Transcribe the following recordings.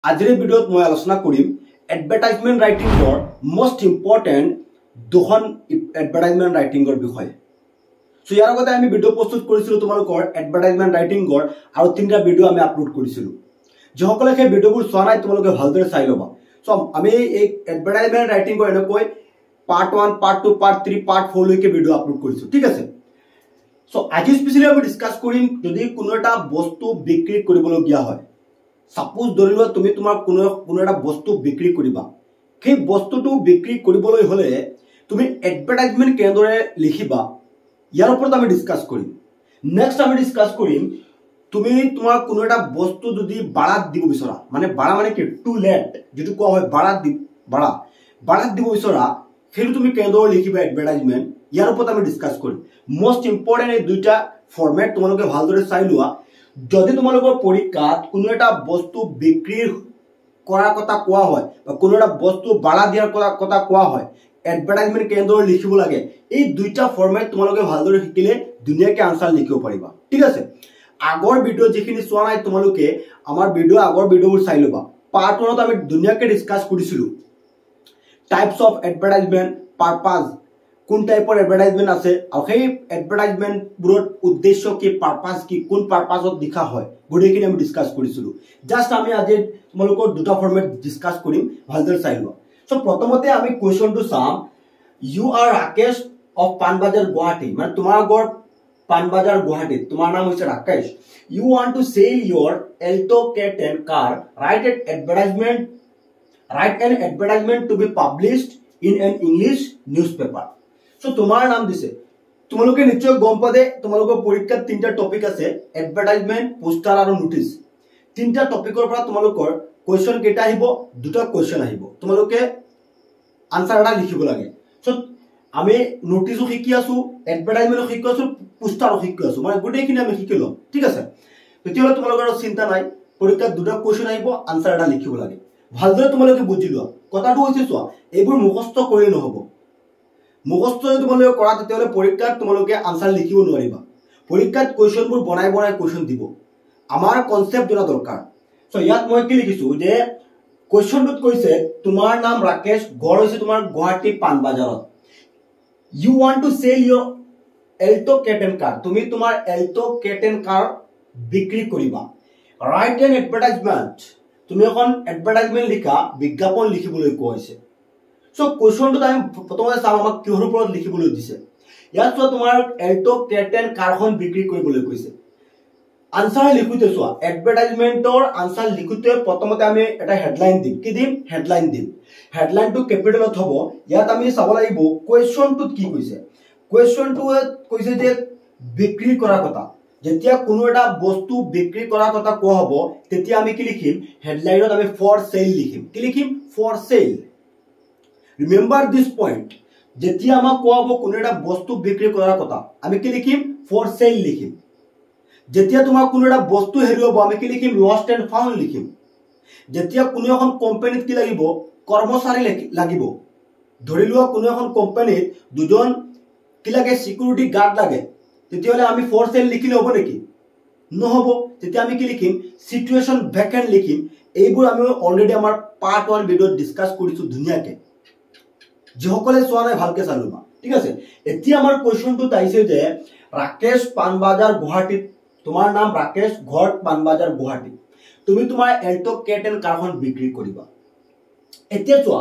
আজিৰ ভিডিঅ'ত মই আলোচনা কৰিম এডভাৰটাইজমেন্ট ৰাইটিংৰ মোস্ট ইম্পৰ্টেন্ট দুখন এডভাৰটাইজমেন্ট ৰাইটিংৰ বিষয়ে। সো ইয়াৰ আগতে আমি ভিডিঅ' প্ৰস্তুত কৰিছিলো তোমালোকৰ এডভাৰটাইজমেন্ট ৰাইটিংৰ আৰু তিনিটা ভিডিঅ' আমি আপলোড কৰিছিলো। যিসকলে সেই ভিডিঅ'বোৰ চোৱা নাই তোমালোকে ভালদৰে চাই ল'বা। সো আমি এই এডভাৰটাইজমেন্ট ৰাইটিংৰ এনেকৈ পাৰ্ট 1, পাৰ্ট 2, পাৰ্ট 3, পাৰ্ট 4 লৈকে ভিডিঅ' আপলোড কৰিছো, ঠিক আছে। সো আজি স্পেশালি আমি ডিসকাস কৰিম যদি কোনো এটা বস্তু বিক্ৰী কৰিবলগীয়া হয়। সাপোজ ধৰি লোৱা তুমি তোমাৰ কোনো এটা বস্তু বিক্ৰী কৰিবা, সেই বস্তুটো বিক্ৰী কৰিবলৈ হলে তুমি এডভাৰটাইজমেন্ট কেনেদৰে লিখিবা ইয়াৰ ওপৰত আমি ডিসকাস কৰিম। নেক্সট আমি ডিসকাস কৰিম তুমি তোমাৰ কোনো এটা বস্তু যদি বাড়াত দিব বিচৰা, মানে বাড়া মানে কি টু লেট যেটো কোৱা হয় বাড়াত দিব বিচৰা, সেইটো তুমি কেনেদৰে লিখিবা এডভাৰটাইজমেন্ট ইয়াৰ ওপৰত আমি ডিসকাস কৰিম। মোস্ট ইম্পৰ্টেন্ট এই দুইটা ফৰমেট তোমালোকে ভালদৰে চাই লোৱা। যদি তোমালোকৰ পৰীক্ষাত কোনো এটা বস্তু বিক্ৰী কৰাৰ কথা কোৱা হয় বা কোনো এটা বস্তু বাড়া দিয়াৰ কথা কোৱা হয়, এডভাৰটাইজমেন্ট কেনেদৰে লিখিব লাগে, এই দুইটা ফৰমেট তোমালোকে ভালদৰে শিকিলে ধুনীয়াকৈ আনসাৰ লিখিব পাৰিবা, ঠিক আছে। আগৰ ভিডিঅ' যিখিনি চোৱা নাই তোমালোকে আমাৰ আগৰ ভিডিঅ'বোৰ চাই ল'বা। পাৰ্ট 1ত আমি ধুনীয়াকৈ ডিসকাস কৰিছিলো টাইপস অফ এডভাৰটাইজমেন্ট, পাৰপাস, কোন টাইপৰ এডভাৰটাইজমেন্ট আছে আৰু সেই এডভাৰটাইজমেন্টবোৰৰ উদ্দেশ্য কি, পাৰপাস কি, কোন পাৰপাসত লিখা হয়, গোটেইখিনি আমি ডিসকাস কৰিছিলো। জাস্ট আমি আজি তোমালোকৰ দুটা ফৰমেট ডিসকাস কৰিম, ভালদৰে চাই লোৱা। সো প্ৰথমতে আমি কোৱেশ্চনটো চাম। You are Rakesh of Panbazar Guwahati, মানে তোমাৰ ঘৰ পানবাজাৰ গুৱাহাটীত, তোমাৰ নাম হৈছে Rakesh. You want to sell your Alto K10 car, write an advertisement to be published in an English newspaper. So তোমাৰ নাম দিছে, তোমালোকে নিশ্চয় গম পাদে তোমালোকৰ পৰীক্ষাত তিনটা টপিক আছে, এডভাৰটাইজমেন্ট, পোষ্টাৰ আৰু নোটিস। তিনটা টপিকৰ পৰা তোমালোকৰ কোৱেশ্চন কেইটা আহিব, দুটা কোৱেশ্চন আহিব, তোমালোকে আনসাৰ এটা লিখিব লাগে। সো আমি নোটিসও শিকি আছো, এডভাৰটাইজমেন্টও শিকি আছো, পোষ্টাৰও শিকি আছো, মানে গোটেইখিনি আমি শিকি লম, ঠিক আছে। তেতিয়াহ'লে তোমালোকৰ চিন্তা নাই, পৰীক্ষাত দুটা কোৱেশ্চন আহিব, আনসাৰ এটা লিখিব লাগে। ভালদৰে তোমালোকে বুজি লোৱা। কথাটো হৈছে চোৱা, এইবোৰ মুখস্থ কৰি নহব। মুখস্থ যদি তোমালোকে কৰা তেতিয়াহ'লে পৰীক্ষাত তোমালোকে আনসাৰ লিখিব নোৱাৰিবা। পৰীক্ষাত কোৱেশ্চনবোৰ বনাই কোৱেশ্চন দিব। আমাৰ কনসেপ্ট জনা দৰকাৰ। সো ইয়াত মই কি লিখিছো যে কোৱেশ্চনটোত কৈছে তোমাৰ নাম ৰাকেশ, ঘৰ হৈছে তোমাৰ গুৱাহাটী পানবাজাৰত। You want to sell your Alto K10 car, তুমি তোমাৰ এল্টো K10 car বিক্ৰী কৰিবা। ৰাইট এন এডভাৰটাইজমেন্ট, তুমি এখন এডভাৰটাইজমেন্ট লিখা, বিজ্ঞাপন লিখিবলৈ কোৱা হৈছে। সো কোৱেশ্চনটোত আমি প্ৰথমতে চাম আমাক কিহৰ ওপৰত লিখিবলৈ দিছে। ইয়াত চোৱা তোমাৰ এল্টো K10 কাৰখন বিক্ৰী কৰিবলৈ কৈছে। আনসাৰ লিখোতে চোৱা, এডভাৰটাইজমেন্টৰ আনসাৰ লিখোতে প্ৰথমতে আমি এটা হেডলাইন দিম। কি দিম? হেডলাইন দিম। হেডলাইনটো কেপিটেলত হ'ব। ইয়াত আমি চাব লাগিব কোৱেশ্চনটোত কি কৈছে। কোৱেশ্চনটোত কৈছে যে বিক্ৰী কৰাৰ কথা। যেতিয়া কোনো এটা বস্তু বিক্ৰী কৰাৰ কথা কোৱা হ'ব তেতিয়া আমি কি লিখিম, হেডলাইনত আমি ফৰ সেল লিখিম। কি লিখিম? For sale. Remember this point, যেতিয়া আমাক কোৱা হ'ব কোনো এটা বস্তু বিক্ৰী কৰাৰ কথা, আমি কি লিখিম? ফৰ সেল লিখিম। যেতিয়া তোমাক কোনো এটা বস্তু হেৰুৱাব আমি কি লিখিম? লষ্ট এণ্ড ফাউণ্ড লিখিম। যেতিয়া কোনো এখন কোম্পানীত কি লাগিব? কৰ্মচাৰী লাগিব। ধৰি লোৱা কোনো এখন কোম্পানীত দুজন কি লাগে? সিকিউৰিটি গাৰ্ড লাগে, তেতিয়াহ'লে আমি ফৰ সেল লিখিলে হ'ব নেকি? নহ'ব। তেতিয়া আমি কি লিখিম? সিচুৱেশ্যন ভেকেন্ট লিখিম। এইবোৰ আমি অলৰেডি আমাৰ পাৰ্ট 1 ভিডিঅ'ত ডিসকাস কৰিছো ধুনীয়াকৈ। যিসকলে চোৱা নাই ভালকে চাই ল'বা, ঠিক আছে। এতিয়া আমাৰ কোৱেশ্চনটোত আহিছে যে ৰাকেশ পানবাজাৰ গুৱাহাটীত, তোমাৰ নাম ৰাকেশ, ঘৰ পানবাজাৰ গুৱাহাটী, তুমি তোমাৰ এল্টো K10 কাৰখন বিক্ৰী কৰিবা। এতিয়া চোৱা,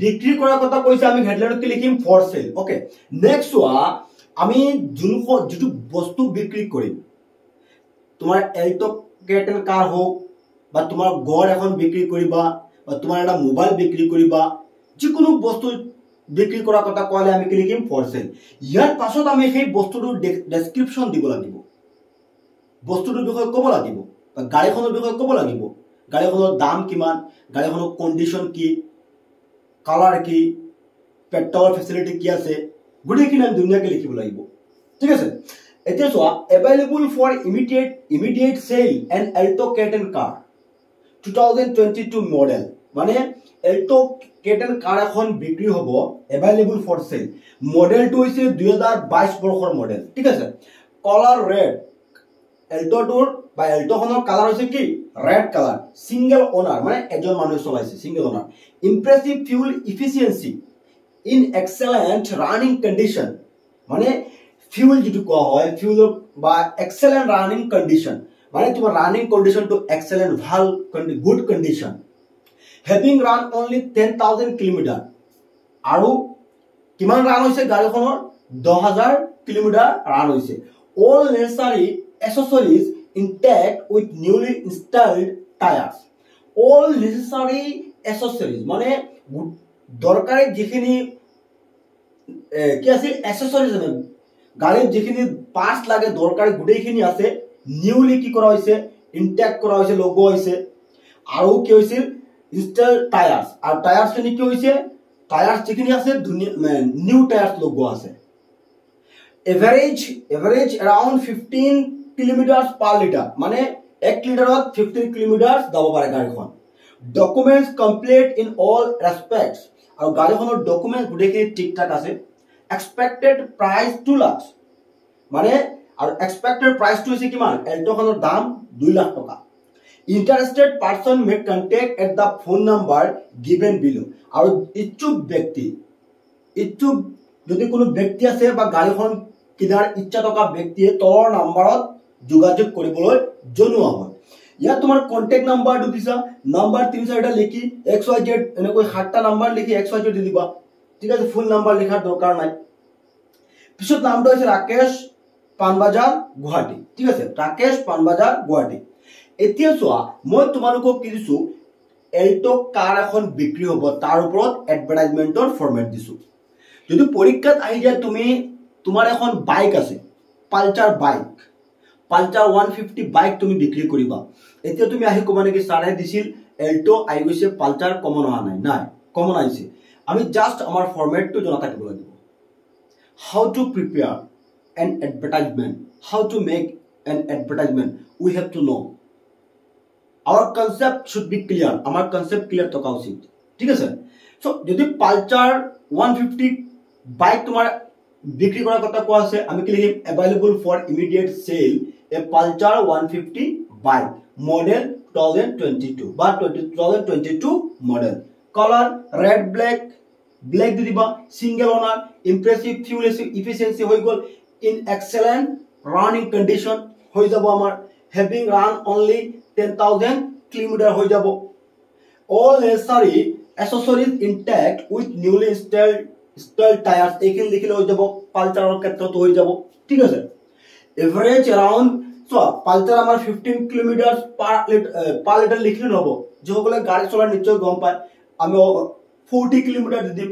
বিক্ৰী কৰাৰ কথা কৈছে, আমি হেডলাইনত কি লিখিম? For cell. ওকে, নেক্সট চোৱা, আমি যিটো বস্তু বিক্ৰী কৰিম, তোমাৰ এল্টো K10 কাৰ হোক বা তোমাৰ ঘৰ এখন বিক্ৰী কৰিবা বা তোমাৰ এটা মোবাইল বিক্ৰী কৰিবা, যিকোনো বস্তু বিক্ৰী কৰাৰ কথা কোৱালে আমি কি লিখিম? For cell. ইয়াৰ পাছত আমি সেই বস্তুটোৰ ডেসক্ৰিপশন দিব লাগিব, বস্তুটোৰ বিষয়ে ক'ব লাগিব বা গাড়ীখনৰ বিষয়ে ক'ব লাগিব। গাড়ীখনৰ দাম কিমান, গাড়ীখনৰ কণ্ডিশ্যন কি, কালাৰ কি, পেট্ৰল ফেচিলিটি কি আছে, গোটেইখিনি আমি ধুনীয়াকৈ লিখিব লাগিব, ঠিক আছে। এতিয়া চোৱা, available for immediate sale an Alto K10 car 2022 model, মানে এল্টো K10 কাৰ এখন বিক্ৰী হ'ব, এভেইলেবল ফৰ সেল। মডেলটো হৈছে 2022 বৰ্ষৰ মডেল, ঠিক আছে। কালাৰ ৰেড, এল্টোটোৰ বা এল্টোখনৰ কালাৰ হৈছে কি ৰেড কালাৰ সিঙ্গেল ওনাৰ মানে এজন মানুহে চলাইছে single owner impressive fuel efficiency in excellent running condition মানে ফিউল যেটো কোৱা হয় ফিউল বা এক্সেলেন্ট ৰানিং কন্ডিশন মানে তোমাৰ ৰানিং কন্ডিশনটো এক্সেলেন্ট ভাল good condition having run only 10,000 kilometre আৰু কিমান ৰান হৈছে গাড়ীখনৰ 10,000 কিলোমিটাৰ ৰান হৈছে all necessary accessories intact with newly installed tires all necessary accessories মানে দৰকাৰী যিখিনি কি আছে accessories গাড়ীৰ যিখিনি পাৰ্টস লাগে দৰকাৰী গুটেইখিনি আছে নিউলি কি কৰা হৈছে ইনটেক্ট কৰা হৈছে লগোৱা হৈছে আৰু কি হৈছে ইনষ্টল টায়াৰ্স আৰু টায়াৰ্স খিনি কি হৈছে টায়াৰ্স যিখিনি আছে নিউ টায়াৰ্স লগোৱা আছে average around 15 kilometers per liter মানে 1 লিটাৰত 15 কিলোমিটাৰ যাব পাৰে গাড়ীখন ডকুমেন্টস কমপ্লিট ইন অল ৰেসপেক্টস আৰু গাড়ীখনৰ ডকুমেন্ট গুটেইখিনি ঠিক ঠাক আছে expected price 2 লাখ মানে আৰু expected price টো হৈছে কিমান এল্টোখনৰ দাম 2 লাখ টকা interested person may contact at the phone number given below আৰু ইচ্ছুক যদি কোনো ব্যক্তি আছে বা গাড়ীখন কিনাৰ ইচ্ছা থকা ব্যক্তিয়ে তলৰ নম্বৰত যোগাযোগ কৰিবলৈ জনোৱা হয় ইয়াত তোমাৰ কন্টাক্ট নাম্বাৰটো দিছা নাম্বাৰ 3-4টা লিখি XYZ এনেকৈ 7টা নাম্বাৰ লিখি XYZ দি দিবা ঠিক আছে ফুল নাম্বাৰ লিখাৰ দৰকাৰ নাই পিছত নামটো হৈছে ৰাকেশ পানবাজাৰ গুৱাহাটী ঠিক আছে ৰাকেশ পানবাজাৰ গুৱাহাটী এতিয়া চোৱা মই তোমালোকক কি দিছো এল্টো কাৰ এখন বিক্ৰী হ'ব তাৰ ওপৰত এডভাৰটাইজমেন্টৰ ফৰমেট দিছো যদি পৰীক্ষাত আহি যায় তুমি তোমাৰ এখন বাইক আছে পালচাৰ 150 বাইক তুমি বিক্ৰী কৰিবা এতিয়া তুমি আহি কবা নেকি সাৰে দিছিল এল্টো আই গৈছে পালচাৰ কমন হোৱা নাই কমন আইছে আমি জাস্ট আমাৰ ফৰমেটটো জনা থাকিব লাগিব how to prepare an advertisement how to make an advertisement we have to know our concept should be clear our concept clear থকা উচিত ঠিক আছে সো যদি পালচাৰ 150 বাইক তোমাৰ বিক্ৰী কৰাৰ কথা কোৱা আছে আমি কি লিখিম available for immediate sale a Pulsar 150 bike model 2022 বা 2022 model color red black দি দিবা single owner impressive fuel efficiency হৈ গল in excellent running condition হৈ যাব আমাৰ having run only 10,000 কিলোমিটাৰ হৈ যাব all necessary accessories intact with newly installed tires এইখিনি লিখিলে হৈ যাব পালচাৰৰ ক্ষেত্ৰত হৈ যাব ঠিক আছে এভাৰেজ अराउंड সো পালচাৰ আমাৰ 15 কিলোমিটাৰ পাৰ লিটাৰ লিখিলে নহব যেসকলে গাড়ী চলাই নিশ্চয় গম পায় আমি 40 কিলোমিটাৰ দিম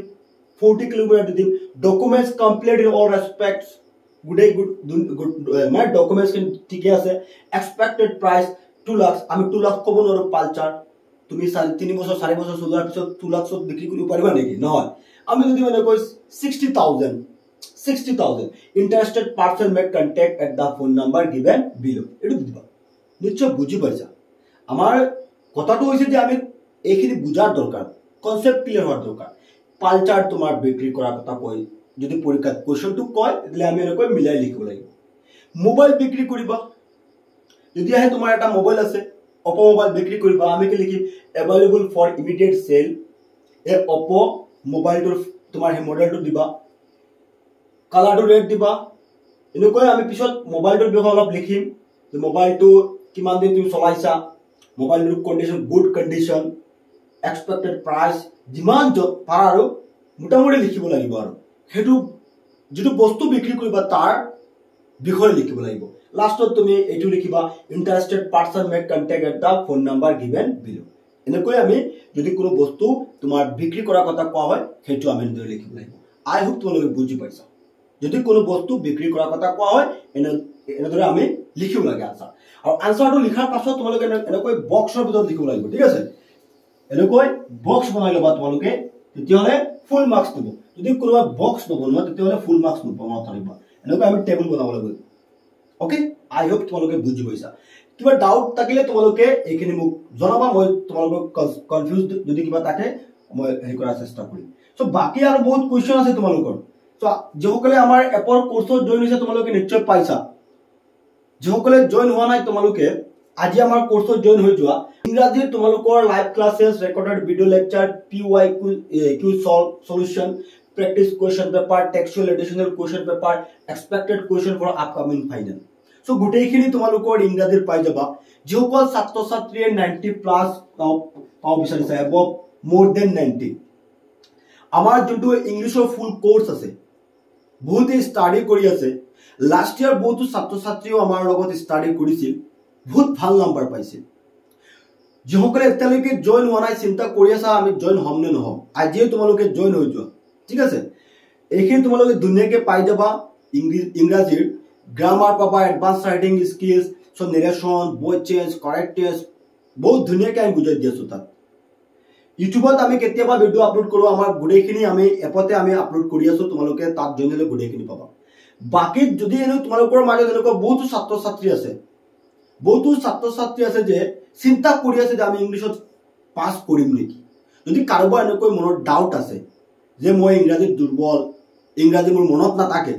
documents complete in all respects good মানে ডকুমেন্টস ঠিকই আছে এক্সপেক্টেড প্ৰাইস 2 লাখ আমি 2 লাখ কব নোৱাৰো পালচাৰ তুমি 3 বছৰ 4 বছৰ চলোৱাৰ পিছত 2 লাখত বিক্ৰী কৰিব পাৰিবা নেকি নহয় আমি যদি মানে কই 60,000 interested person may contact at the phone number given below এটো দিবা নিশ্চয় বুজি পাইছা আমাৰ কথাটো হৈছে যে আমি এইখিনি বুজাৰ দৰকাৰ কনসেপ্ট ক্লিয়াৰ হোৱাৰ দৰকাৰ পালচাৰ তোমাৰ বিক্ৰী কৰাৰ কথা কই যদি পৰীক্ষাত কোৱেশ্চনটো কয় তেলে আমি এনেকৈ মিলাই লিখিব লাগিব মোবাইল বিক্ৰী কৰিবা যদি আহে তোমাৰ এটা মোবাইল আছে Oppo মোবাইল বিক্ৰী কৰিবা আমি কি লিখিম available for immediate sale A Oppo মোবাইলটোৰ তোমাৰ হে মডেলটো দিবা কালাৰটো ৰেড দিবা এনেকৈ আমি পিছত মোবাইলটোৰ বিষয়ে অলপ লিখিম যে মোবাইলটো কিমান দিন তুমি চলাইছা মোবাইলটোৰ condition good condition expected price যিমান পাৰা আৰু মোটামুটি লিখিব লাগিব আৰু হেতু যেটো বস্তু বিক্ৰী কৰিবা তাৰ বিষয়ে লিখিব লাগিব লাষ্টত তুমি এটো লিখিবা interested person may contact at the phone number given below এনেকৈ আমি যদি কোনো বস্তু তোমাৰ বিক্ৰী কৰাৰ কথা কোৱা হয় হেতু আমি ধৰি লিখিব লাগিব আই হোপ তোমালোকে বুজি পাইছা যদি কোনো বস্তু বিক্ৰী কৰাৰ কথা কোৱা হয় এনেদৰে আমি লিখিব লাগে আনসাৰ আৰু আনসাৰটো লিখাৰ পাছত তোমালোকে এনেকৈ বক্সৰ ভিতৰত লিখিব লাগিব ঠিক আছে এনেকৈ বক্স বনাই লবা তোমালোকে তেতিয়াহলে ফুল মাৰ্কস দিব যদি কোনোবা বক্স নবনোৱা তেতিয়াহলে ফুল মাৰ্কস নোপোৱা পাৰিবা এনেকৈ আমি টেবুল বনাব লাগিব ওকে আই হোপ তোমালোকে বুজি পাইছা কিবা ডাউট থাকিলে তোমালোকে এইখিনি মোক জনাবা মই তোমালোকক কনফিউজ যদি কিবা থাকে মই হেৰি কৰাৰ চেষ্টা কৰিম সো বাকি আৰু বহুত কোৱেশ্চন আছে তোমালোকৰ সো যেসকলে আমাৰ এপৰ কোৰ্সত জয়েন হৈছে তোমালোকে নিশ্চয় পাইছা যেসকলে জয়েন হোৱা নাই তোমালোকে আজি আমাৰ কোৰ্সত জয়েন হৈ যোৱা ইংৰাজী তোমালোকৰ live classes recorded video lecture PYQ solution practice question paper textual additional question paper expected question for upcoming final so গোটেইখিনি তোমালোকৰ ইংৰাজীৰ পাই যাবা যিসকল ছাত্ৰ ছাত্ৰীয়ে 90 প্লাস পাও বিচাৰিছে above more than 90 আমাৰ যোনটো ইংলিশৰ ফুল কোৰ্স আছে বহুতে স্টাডি কৰি আছে লাষ্ট ইয়াৰ বহুতো ছাত্ৰ ছাত্ৰীও আমাৰ লগত স্টাডি কৰিছিল বহুত ভাল নাম্বাৰ পাইছিল যিসকলে এতিয়ালৈকে জয়েন হোৱা নাই চিন্তা কৰি আছা আমি জয়েন হ'ম নে নহম আজিয়ে তোমালোকে জয়েন হৈ যোৱা ঠিক আছে এইখিনি তোমালোকে দুনিয়াকে পাই যাবা ইংৰাজীৰ গ্ৰামাৰ পাবা advance writing skills so narration voice change correct tense বহুত দুনিয়াকে আমি বুজাই দি আছো তাত ইউটিউবত আমি কেতিয়াবা ভিডিও আপলোড কৰো আমাৰ গুডেখিনি আমি এপতে আমি আপলোড কৰি আছো তোমালোকে তাত জয়েনলে গুডেখিনি পাবা বাকি যদি এনে তোমালোকৰ মাজত এনেকুৱা বহুত ছাত্ৰ ছাত্ৰী আছে যে চিন্তা কৰি আছে যে আমি ইংলিশত পাস কৰিম নেকি যদি কাৰোবাৰ এনেকৈ মনৰ ডাউট আছে যে মই ইংৰাজীত দুৰ্বল ইংৰাজী মোৰ মনত নাথাকে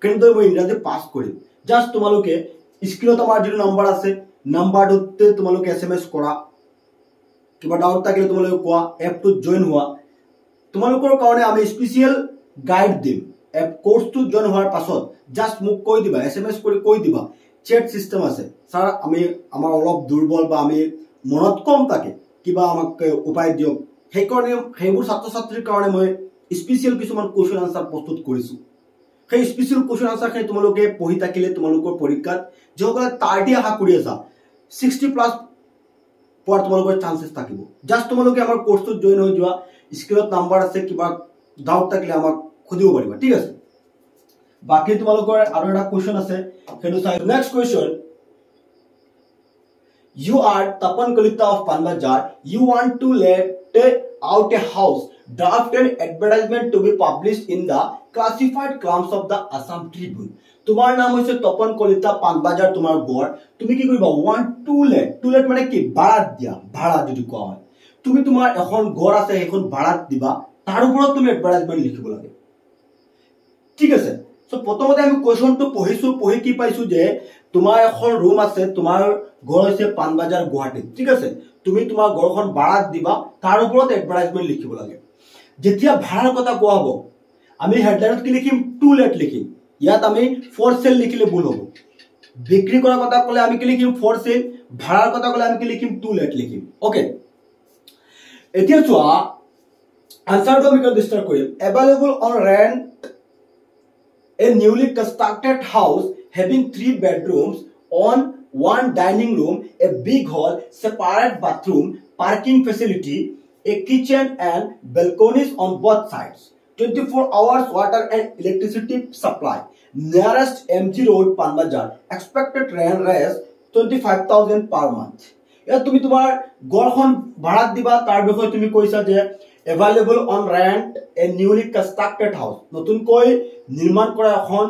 কিন্তু মই ইংৰাজী পাস কৰিম জাস্ট তোমালোকে স্ক্ৰিনত আমাৰ যিটো নম্বৰ আছে নম্বৰটোতে তোমালোকে SMS কৰা কিবা ডাউট থাকিলে তোমালোকে কোৱা এপটোত জয়েন হোৱা তোমালোকৰ কাৰণে আমি স্পেশাল গাইড দিম এপ কোৰ্সটো জয়েন হোৱাৰ পাছত জাস্ট মোক কৈ দিবা SMS কৰি কৈ দিবা চেট সিস্টেম আছে স্যাৰ আমি আমাৰ অলপ দুৰ্বল বা আমি মনত কম থাকে কিবা আমাক উপায় দিয়ক সেই কাৰণে সেইবোৰ ছাত্ৰ ছাত্ৰীৰ কাৰণে মই স্পেশাল কিছুমান কোৱেশ্চন আনসাৰ প্ৰস্তুত কৰিছো সেই স্পেশাল কোৱেশ্চন আনসাৰ খিনি তোমালোকে পঢ়ি থাকিলে তোমালোকৰ পৰীক্ষাত যিসকলে টাৰ্গেট আশা কৰি আছা 60 প্লাস পোৱাৰ তোমালোকৰ চান্সেস থাকিব জাস্ট তোমালোকে আমাৰ কোৰ্সটোত জয়েন হৈ যোৱা স্ক্ৰিনত নাম্বাৰ আছে কিবা ডাউট থাকিলে আমাক খুদিব পাৰিবা ঠিক আছে বাকি তোমালোকৰ আৰু এটা কোৱেশ্চন আছে হেতু চাই next question You are Tapan Kalita of Panbajar. You want to let out a house. Draft an advertisement to be published in the classified columns of the Assam Tribune. Tumar naam hoise Tapan Kalita Panbajar tumar gor. Tumi ki koriba want to let mane ki bharat dia bhara jodi koa hoy. Tumi tumar ekhon gor ase ekhon bharat diba tar uporot tumi advertisement likhibo lage. ঠিক আছে so প্ৰথমতে আমি কোৱেশ্চনটো পঢ়ি কি পাইছো যে তোমাৰ এখন ৰুম আছে তোমাৰ ঘৰ হৈছে পানবাজাৰ গুৱাহাটী ঠিক আছে তুমি তোমাৰ ঘৰখন ভাড়াত দিবা তাৰ ওপৰত এডভাৰটাইজমেন্ট লিখিব লাগে যেতিয়া ভাড়াৰ কথা কোৱা হ'ব আমি হেডলাইনত কি লিখিম টু লেট লিখিম ইয়াত আমি ফৰ সেল লিখিলে ভুল হ'ব বিক্ৰী কৰাৰ কথা ক'লে আমি কি লিখিম ফৰ সেল ভাড়াৰ কথা ক'লে আমি কি লিখিম টু লেট লিখিম ওকে এতিয়া চোৱা আনসাৰটো আমি কেনেকৈ ষ্টাৰ্ট কৰিম available on rent a newly constructed house having 3 bedrooms on 1 dining room, a big hall, separate bathroom, parking facility, a kitchen and balconies on both sides. 24 hours water and electricity supply. Nearest MG Road, Panbajar. Expected rent raise 25,000 per month. या तुमी तुम्हार गरखन भाड़ा दिबा तार बिखय तुमी কৈছা যে available on rent a newly constructed house নতুন কৈ নিৰ্মাণ কৰা এখন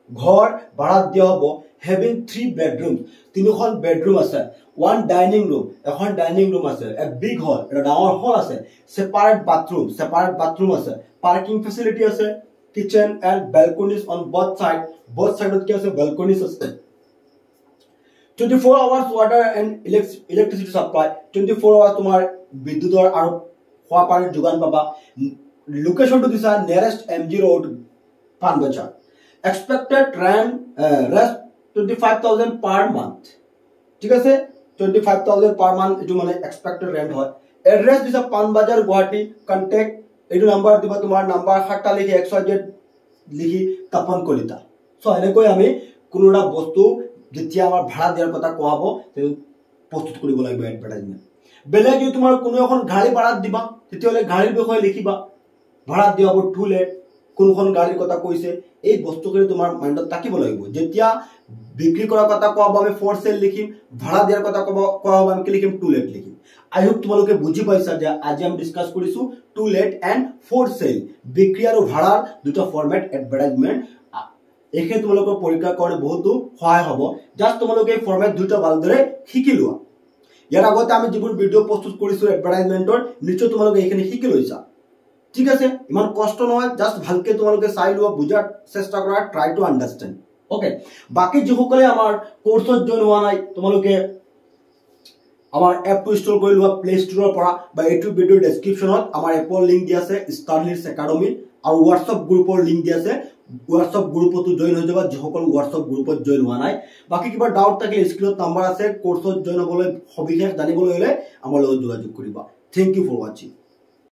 ঘৰ ভাড়া দিয়া হ'ব having 3 bedrooms তিনিখন বেডৰুম আছে one dining room এখন ডাইনিং ৰুম আছে a big hall এটা ডাঙৰ হল আছে separate bathroom আছে parking facility আছে kitchen and balconies on both side কি আছে balconies আছে 24 hours water and electricity supply 24 hours তোমার বিদ্যুৎৰ আৰু খোৱা পানীৰ যোগান পাবা লোকেশনটো দিছা nearest MG Road Panbajar expected rent rest 25,000 per month ঠিক আছে 25,000 per month এটো মানে expected rent হয় এড্ৰেছ দিছা Panbajar গুৱাহাটী কন্টাক্ট এটো নাম্বাৰ দিবা তোমাৰ নাম্বার 7টা লিখি 100 লিখি তপন কলিতা সো এনেকৈ আমি কোনোটা বস্তু যেতিয়া আমাৰ ভাড়া দিয়াৰ কথা কোৱা হ'ব তে প্ৰস্তুত কৰিব লাগিব এডভাৰটাইজমেন্ট বেলেগ যদি তোমাৰ কোনো এখন গাড়ী ভাড়া দিবা তেতিয়ালে গাড়ীৰ বিষয়ে লিখিবা ভাড়া দিয়া হ'ব টু লেট কোনখন গাড়ীৰ কথা কৈছে এই বস্তুখিনি তোমাৰ মাইন্ডত থাকিব লাগিব যেতিয়া বিক্ৰী কৰাৰ কথা কোৱা হ'ব আমি ফৰ সেল লিখিম ভাড়া দিয়াৰ কথা কোৱা হ'ব আমি কি লিখিম টু লেট লিখিম আই হোপ তোমালোকে বুজি পাইছা যে আজি আমি ডিসকাস কৰিছো to let and for sale বিক্ৰী আৰু ভাড়াৰ দুটা ফৰমেট এডভাৰটাইজমেন্ট একে তোমালোকৰ পৰীক্ষা কৰে বহুতো সহায় হ'ব জাস্ট তোমালোকে এই ফৰমেট দুটা ভালদৰে শিকি লোৱা ইয়াৰ আগতে আমি যিবোৰ ভিডিও প্ৰস্তুত কৰিছো এডভাৰটাইজমেন্টৰ নিশ্চয় তোমালোকে এইখিনি শিকি লৈছা ঠিক আছে ইমান কষ্ট নহয় জাস্ট ভালকে তোমালোকে চাই লোৱা বুজাৰ চেষ্টা কৰা ট্ৰাই টু আন্ডাৰস্ট্যান্ড ওকে বাকি যিসকলে আমাৰ কোৰ্সত জয়েন হোৱা নাই তোমালোকে আমাৰ এপটো ইনষ্টল কৰি লোৱা প্লে ষ্টৰৰ পৰা বা এইটো ভিডিঅ'ৰ ডেছক্ৰিপশ্যনত আমাৰ এপৰ লিংক দিয়া আছে ষ্টাৰলিটছ একাডেমী আৰু হোৱাটছআপ গ্ৰুপৰ লিংক দিয়া আছে হোৱাটছআপ গ্ৰুপতো জইন হৈ যাবা যিসকল হোৱাটছআপ গ্ৰুপত জইন হোৱা নাই বাকি কিবা ডাউট থাকিলে স্ক্ৰীনত নাম্বাৰ আছে কোৰ্সত জইন হ'বলৈ সবিশেষ জানিবলৈ হলে আমাৰ লগত যোগাযোগ কৰিবা থ্যাংক ইউ ফৰ ওয়াচিং